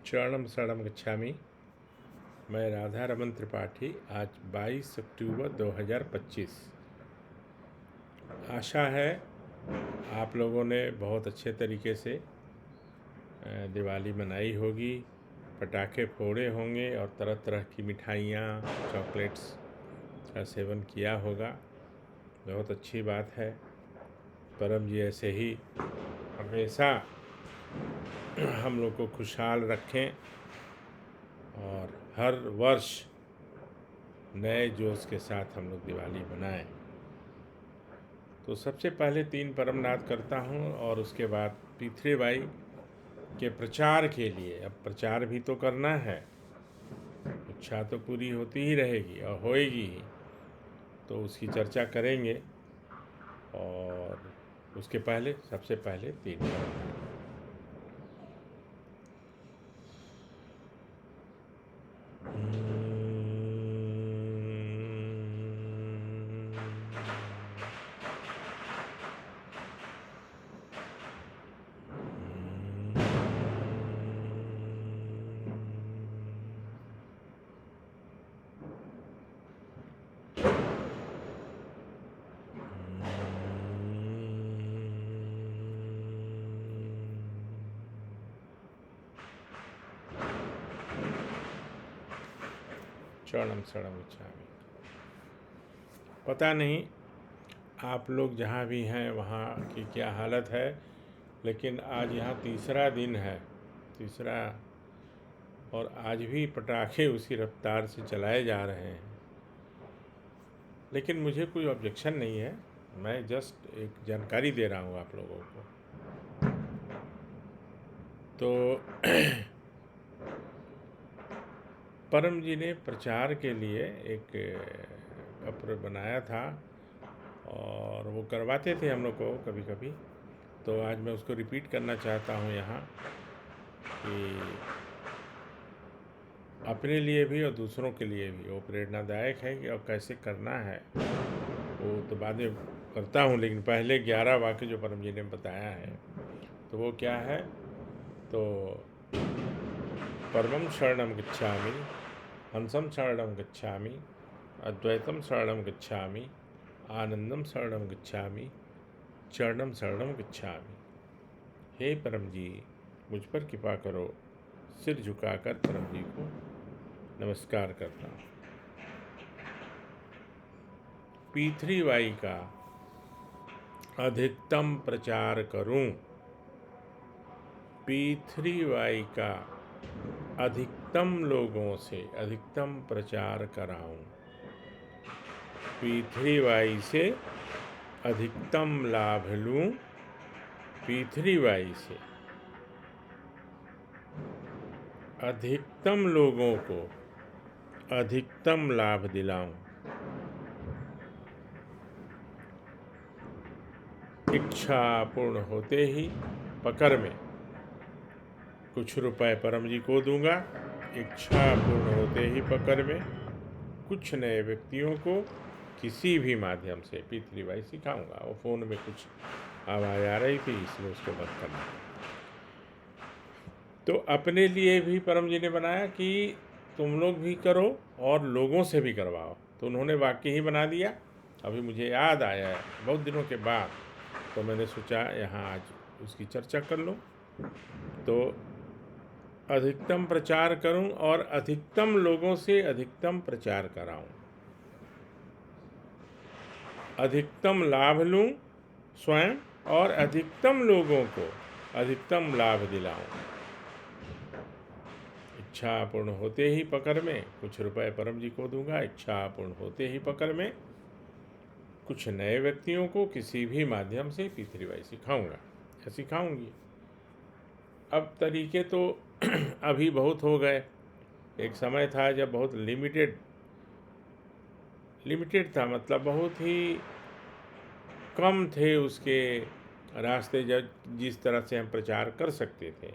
चरणम शरणम गच्छामि। मैं राधा रमन त्रिपाठी। आज 22 अक्टूबर 2025। आशा है आप लोगों ने बहुत अच्छे तरीके से दिवाली मनाई होगी, पटाखे फोड़े होंगे और तरह तरह की मिठाइयाँ, चॉकलेट्स का सेवन किया होगा। बहुत अच्छी बात है। परम जी ऐसे ही हमेशा हम लोग को खुशहाल रखें और हर वर्ष नए जोश के साथ हम लोग दिवाली मनाएं। तो सबसे पहले 3 परम नाद करता हूं और उसके बाद पृथ्वीबाई के प्रचार के लिए, अब प्रचार भी तो करना है, इच्छा तो पूरी होती ही रहेगी और होएगी ही, तो उसकी चर्चा करेंगे। और उसके पहले सबसे पहले 3 परम नाद। चरणम शरणम गच्छामि। पता नहीं आप लोग जहाँ भी हैं वहाँ की क्या हालत है, लेकिन आज यहाँ तीसरा दिन है, तीसरा, और आज भी पटाखे उसी रफ्तार से चलाए जा रहे हैं। लेकिन मुझे कोई ऑब्जेक्शन नहीं है, मैं जस्ट एक जानकारी दे रहा हूँ आप लोगों को। तो परम जी ने प्रचार के लिए एक पत्र बनाया था और वो करवाते थे हम लोग को कभी कभी। तो आज मैं उसको रिपीट करना चाहता हूँ यहाँ कि अपने लिए भी और दूसरों के लिए भी वो प्रेरणादायक है कि और कैसे करना है वो तो बाद में करता हूँ। लेकिन पहले 11 वाक्य जो परम जी ने बताया है तो वो क्या है, तो परमं शरणं गच्छामि, हंसं शरणं गच्छामि, अद्वैतं शरणं गच्छामि, आनंदम शरणं गच्छामि, चरणम शरणं गच्छामि। हे परम जी, मुझ पर कृपा करो। सिर झुकाकर परम जी को नमस्कार करता हूँ। पृथ्वीबाई का अधिकतम प्रचार करूं, पृथ्वीबाई का अधिकतम लोगों से अधिकतम प्रचार कराऊं, पृथ्वीबाई से अधिकतम लाभ लूं, पृथ्वीबाई से अधिकतम लोगों को अधिकतम लाभ दिलाऊं। इच्छा पूर्ण होते ही पकड़ में कुछ रुपए परम जी को दूंगा। इच्छा पूर्ण होते ही पकड़ में कुछ नए व्यक्तियों को किसी भी माध्यम से पृथ्वीबाई सिखाऊंगा। वो फ़ोन में कुछ आवाज़ आ रही थी इसलिए उसको बंद करना। तो अपने लिए भी परम जी ने बनाया कि तुम लोग भी करो और लोगों से भी करवाओ। तो उन्होंने वाक्य ही बना दिया। अभी मुझे याद आया है बहुत दिनों के बाद, तो मैंने सोचा यहाँ आज उसकी चर्चा कर लूँ। तो अधिकतम प्रचार करूं और अधिकतम लोगों से अधिकतम प्रचार कराऊं, अधिकतम लाभ लूं स्वयं और अधिकतम लोगों को अधिकतम लाभ दिलाऊं। इच्छा पूर्ण होते ही पकड़ में कुछ रुपए परम जी को दूंगा। इच्छा पूर्ण होते ही पकड़ में कुछ नए व्यक्तियों को किसी भी माध्यम से पृथ्वीबाई सिखाऊंगा या सिखाऊंगी। अब तरीके तो अभी बहुत हो गए। एक समय था जब बहुत लिमिटेड था, मतलब बहुत ही कम थे उसके रास्ते जब जिस तरह से हम प्रचार कर सकते थे।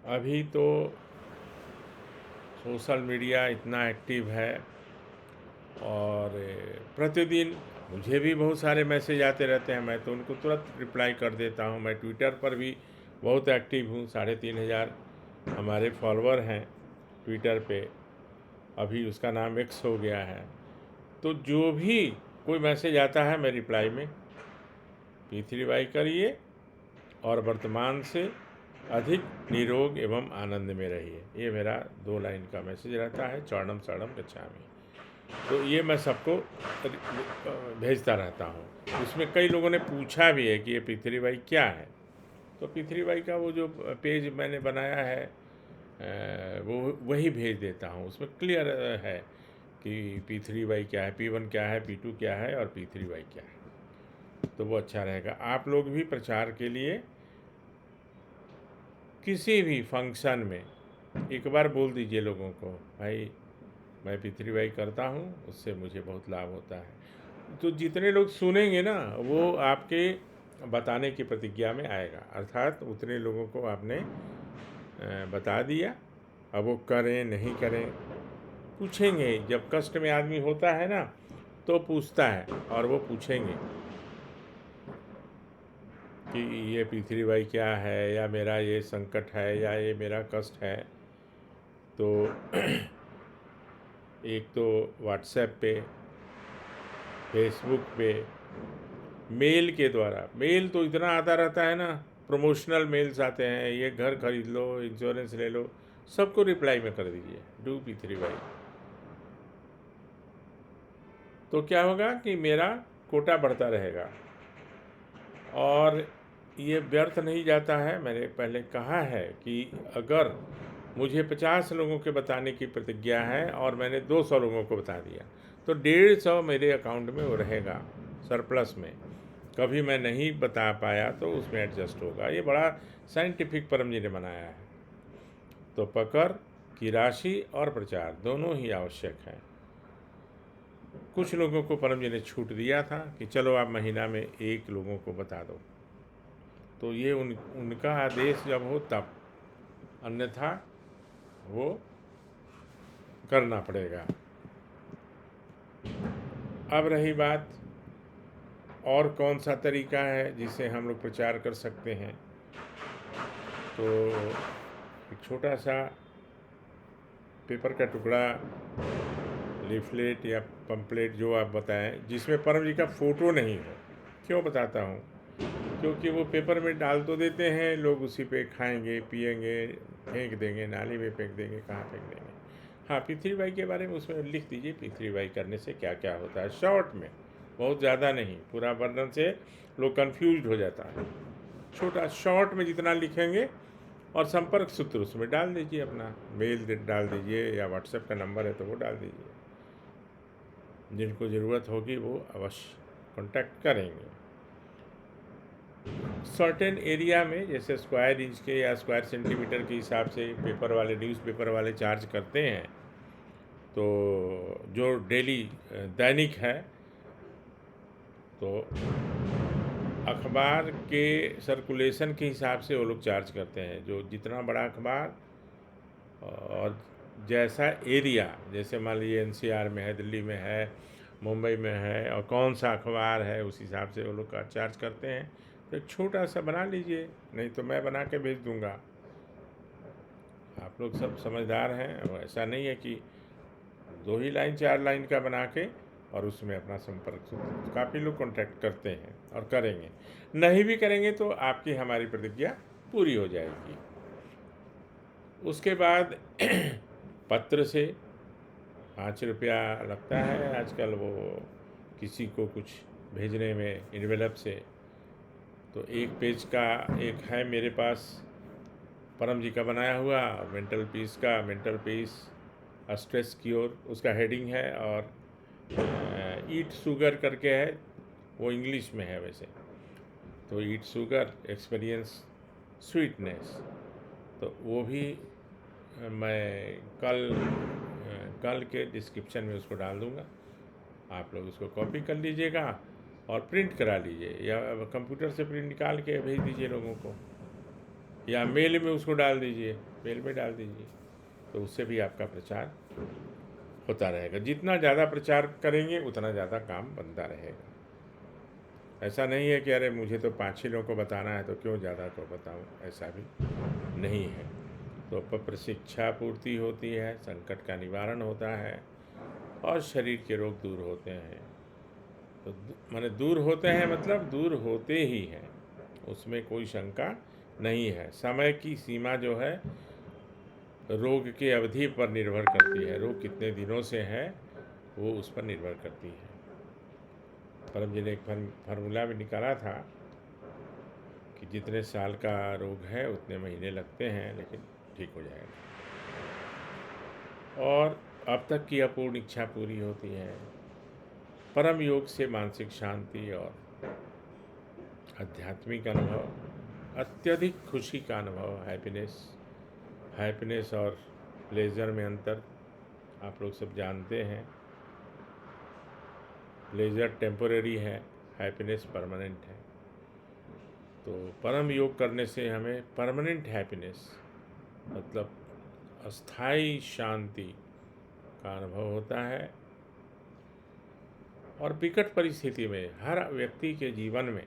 अभी तो सोशल मीडिया इतना एक्टिव है और प्रतिदिन मुझे भी बहुत सारे मैसेज आते रहते हैं। मैं तो उनको तुरंत रिप्लाई कर देता हूँ। मैं ट्विटर पर भी बहुत एक्टिव हूँ, 3,500 हमारे फॉलोअर हैं ट्विटर पे, अभी उसका नाम एक्स हो गया है। तो जो भी कोई मैसेज आता है मैं रिप्लाई में P3Y करिए और वर्तमान से अधिक निरोग एवं आनंद में रहिए। ये मेरा 2 लाइन का मैसेज रहता है, चौड़म सड़म गच्छामि। तो ये मैं सबको भेजता रहता हूँ। उसमें कई लोगों ने पूछा भी है कि ये P3Y क्या है। तो P3Y का वो जो पेज मैंने बनाया है वो वही भेज देता हूँ। उसमें क्लियर है कि P3Y क्या है, P1 क्या है, P2 क्या है और P3Y क्या है। तो वो अच्छा रहेगा। आप लोग भी प्रचार के लिए किसी भी फंक्शन में एक बार बोल दीजिए लोगों को, भाई मैं P3Y करता हूँ, उससे मुझे बहुत लाभ होता है। तो जितने लोग सुनेंगे ना वो आपके बताने की प्रतिज्ञा में आएगा, अर्थात उतने लोगों को आपने बता दिया। अब वो करें नहीं करें पूछेंगे। जब कष्ट में आदमी होता है ना तो पूछता है, और वो पूछेंगे कि ये P3Y क्या है, या मेरा ये संकट है, या ये मेरा कष्ट है। तो एक तो व्हाट्सएप पे, फेसबुक पे, मेल के द्वारा। मेल तो इतना आता रहता है ना, प्रमोशनल मेल्स आते हैं, ये घर खरीद लो, इंश्योरेंस ले लो, सबको रिप्लाई में कर दीजिए डू P3Y। तो क्या होगा कि मेरा कोटा बढ़ता रहेगा और ये व्यर्थ नहीं जाता है। मैंने पहले कहा है कि अगर मुझे 50 लोगों के बताने की प्रतिज्ञा है और मैंने 200 लोगों को बता दिया तो 150 मेरे अकाउंट में वो रहेगा सरप्लस में। कभी मैं नहीं बता पाया तो उसमें एडजस्ट होगा। ये बड़ा साइंटिफिक परम जी ने बनाया है। तो पकड़ की राशि और प्रचार दोनों ही आवश्यक है। कुछ लोगों को परम जी ने छूट दिया था कि चलो आप महीना में 1 लोगों को बता दो, तो ये उनका आदेश जब हो तब, अन्यथा वो करना पड़ेगा। अब रही बात और कौन सा तरीका है जिससे हम लोग प्रचार कर सकते हैं। तो एक छोटा सा पेपर का टुकड़ा, लीफलेट या पंपलेट जो आप बताएं, जिसमें परम जी का फ़ोटो नहीं हो। क्यों बताता हूँ, क्योंकि वो पेपर में डाल तो देते हैं, लोग उसी पे खाएंगे, पिएंगे, फेंक देंगे, नाली में फेंक देंगे, कहाँ फेंक देंगे। हाँ, P3Y के बारे में उसमें लिख दीजिए P3Y करने से क्या क्या होता है, शॉर्ट में, बहुत ज़्यादा नहीं। पूरा वर्णन से लोग कंफ्यूज हो जाता है। छोटा शॉर्ट में जितना लिखेंगे, और संपर्क सूत्र उसमें डाल दीजिए, अपना मेल डाल दीजिए या व्हाट्सएप का नंबर है तो वो डाल दीजिए। जिनको ज़रूरत होगी वो अवश्य कांटेक्ट करेंगे। सर्टेन एरिया में जैसे स्क्वायर इंच के या स्क्वायर सेंटीमीटर के हिसाब से पेपर वाले, न्यूज़पेपर वाले चार्ज करते हैं। तो जो डेली दैनिक है, तो अखबार के सर्कुलेशन के हिसाब से वो लोग चार्ज करते हैं। जो जितना बड़ा अखबार और जैसा एरिया, जैसे मान लीजिए NCR में है, दिल्ली में है, मुंबई में है, और कौन सा अखबार है उस हिसाब से वो लोग का चार्ज करते हैं। तो एक छोटा सा बना लीजिए, नहीं तो मैं बना के भेज दूँगा। आप लोग सब समझदार हैं। और ऐसा नहीं है कि 2 ही लाइन 4 लाइन का बना के और उसमें अपना संपर्क, काफ़ी लोग कांटेक्ट करते हैं और करेंगे। नहीं भी करेंगे तो आपकी हमारी प्रतिज्ञा पूरी हो जाएगी। उसके बाद पत्र से 5 रुपया लगता है आजकल, वो किसी को कुछ भेजने में इन्वेलप से। तो एक पेज का एक है मेरे पास परम जी का बनाया हुआ, मेंटल पीस का, मेंटल पीस स्ट्रेस क्योर, उसका हेडिंग है। और ईट शुगर करके है, वो इंग्लिश में है वैसे। तो ईट शुगर एक्सपीरियंस स्वीटनेस, तो वो भी मैं कल के डिस्क्रिप्शन में उसको डाल दूँगा। आप लोग उसको कॉपी कर लीजिएगा और प्रिंट करा लीजिए, या कंप्यूटर से प्रिंट निकाल के भेज दीजिए लोगों को, या मेल में उसको डाल दीजिए, मेल में डाल दीजिए। तो उससे भी आपका प्रचार होता रहेगा। जितना ज़्यादा प्रचार करेंगे उतना ज़्यादा काम बनता रहेगा। ऐसा नहीं है कि अरे मुझे तो 5 ही लोगों को बताना है तो क्यों ज़्यादा को बताऊं, ऐसा भी नहीं है। तो प्रशिक्षा पूर्ति होती है, संकट का निवारण होता है और शरीर के रोग दूर होते हैं। तो माने दूर होते हैं मतलब दूर होते ही हैं, उसमें कोई शंका नहीं है। समय की सीमा जो है रोग की अवधि पर निर्भर करती है, रोग कितने दिनों से है वो उस पर निर्भर करती है। परम जी ने एक फार्मूला भी निकाला था कि जितने साल का रोग है उतने महीने लगते हैं, लेकिन ठीक हो जाएगा। और अब तक की अपूर्ण इच्छा पूरी होती है। परम योग से मानसिक शांति और आध्यात्मिक अनुभव, अत्यधिक खुशी का अनुभव, हैप्पीनेस और प्लेजर में अंतर आप लोग सब जानते हैं। प्लेजर टेम्पोरेरी है, हैप्पीनेस परमानेंट है। तो परम योग करने से हमें परमानेंट हैप्पीनेस मतलब अस्थाई शांति का अनुभव होता है। और विकट परिस्थिति में, हर व्यक्ति के जीवन में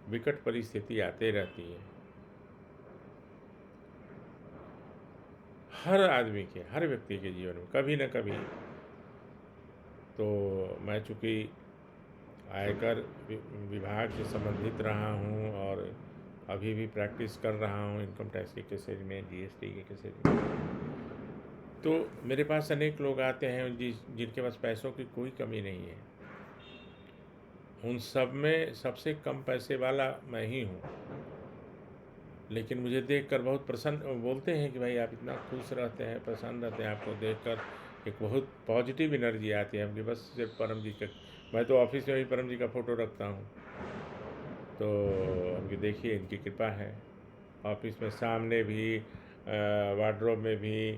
विकट परिस्थिति आते रहती है, हर आदमी के, हर व्यक्ति के जीवन में कभी न कभी। तो मैं चूँकि आयकर विभाग से संबंधित रहा हूँ और अभी भी प्रैक्टिस कर रहा हूँ इनकम टैक्स के केसेज में, जीएसटी के केसेज में, तो मेरे पास अनेक लोग आते हैं जिनके पास पैसों की कोई कमी नहीं है। उन सब में सबसे कम पैसे वाला मैं ही हूँ, लेकिन मुझे देखकर बहुत प्रसन्न बोलते हैं कि भाई आप इतना खुश रहते हैं, प्रसन्न रहते हैं, आपको देखकर एक बहुत पॉजिटिव एनर्जी आती है। हमके बस सिर्फ परम जी का, मैं तो ऑफिस में भी परम जी का फ़ोटो रखता हूँ, तो हमके देखिए इनकी कृपा है। ऑफिस में सामने भी, वार्डरोब में भी,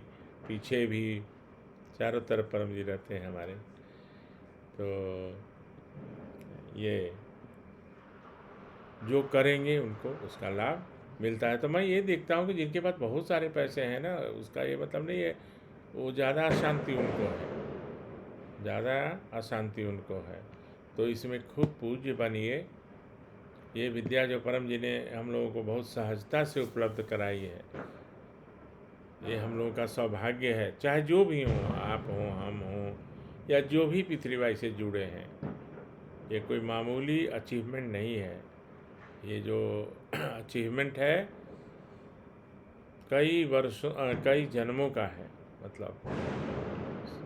पीछे भी, चारों तरफ परम जी रहते हैं हमारे। तो ये जो करेंगे उनको उसका लाभ मिलता है। तो मैं ये देखता हूँ कि जिनके पास बहुत सारे पैसे हैं ना, उसका ये मतलब नहीं है वो ज़्यादा अशांति उनको है, ज़्यादा अशांति उनको है। तो इसमें खूब पूज्य बनिए। ये विद्या जो परम जी ने हम लोगों को बहुत सहजता से उपलब्ध कराई है, ये हम लोगों का सौभाग्य है। चाहे जो भी हों, आप हों, हम हों, या जो भी पृथ्वीबाई से जुड़े हैं, ये कोई मामूली अचीवमेंट नहीं है। ये जो अचीवमेंट है कई वर्षों, कई जन्मों का है। मतलब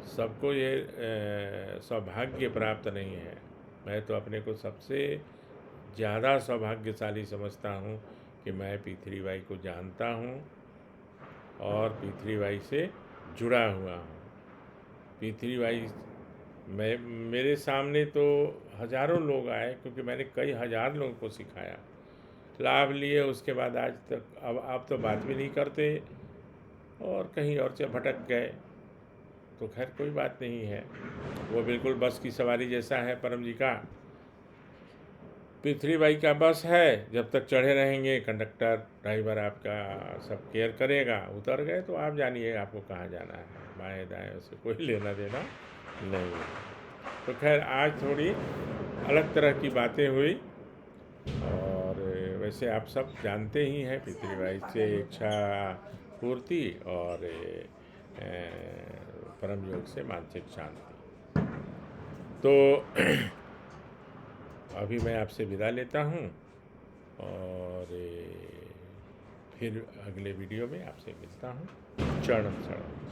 सबको ये सौभाग्य प्राप्त नहीं है। मैं तो अपने को सबसे ज़्यादा सौभाग्यशाली समझता हूँ कि मैं पृथ्वीबाई को जानता हूँ और पृथ्वीबाई से जुड़ा हुआ हूँ। पृथ्वीबाई मेरे सामने तो हज़ारों लोग आए, क्योंकि मैंने कई हज़ार लोगों को सिखाया, लाभ लिए। उसके बाद आज तक अब तो बात भी नहीं करते और कहीं और से भटक गए। तो खैर कोई बात नहीं है, वो बिल्कुल बस की सवारी जैसा है परम जी का। पृथ्वीबाई का बस है, जब तक चढ़े रहेंगे कंडक्टर ड्राइवर आपका सब केयर करेगा। उतर गए तो आप जानिए आपको कहाँ जाना है, बाएं दाएं उससे कोई लेना देना नहीं है। तो खैर आज थोड़ी अलग तरह की बातें हुई, और वैसे आप सब जानते ही हैं पृथ्वीबाई से इच्छा पूर्ति और परम योग से मानसिक शांति। तो अभी मैं आपसे विदा लेता हूँ और फिर अगले वीडियो में आपसे मिलता हूँ। चरण चरण।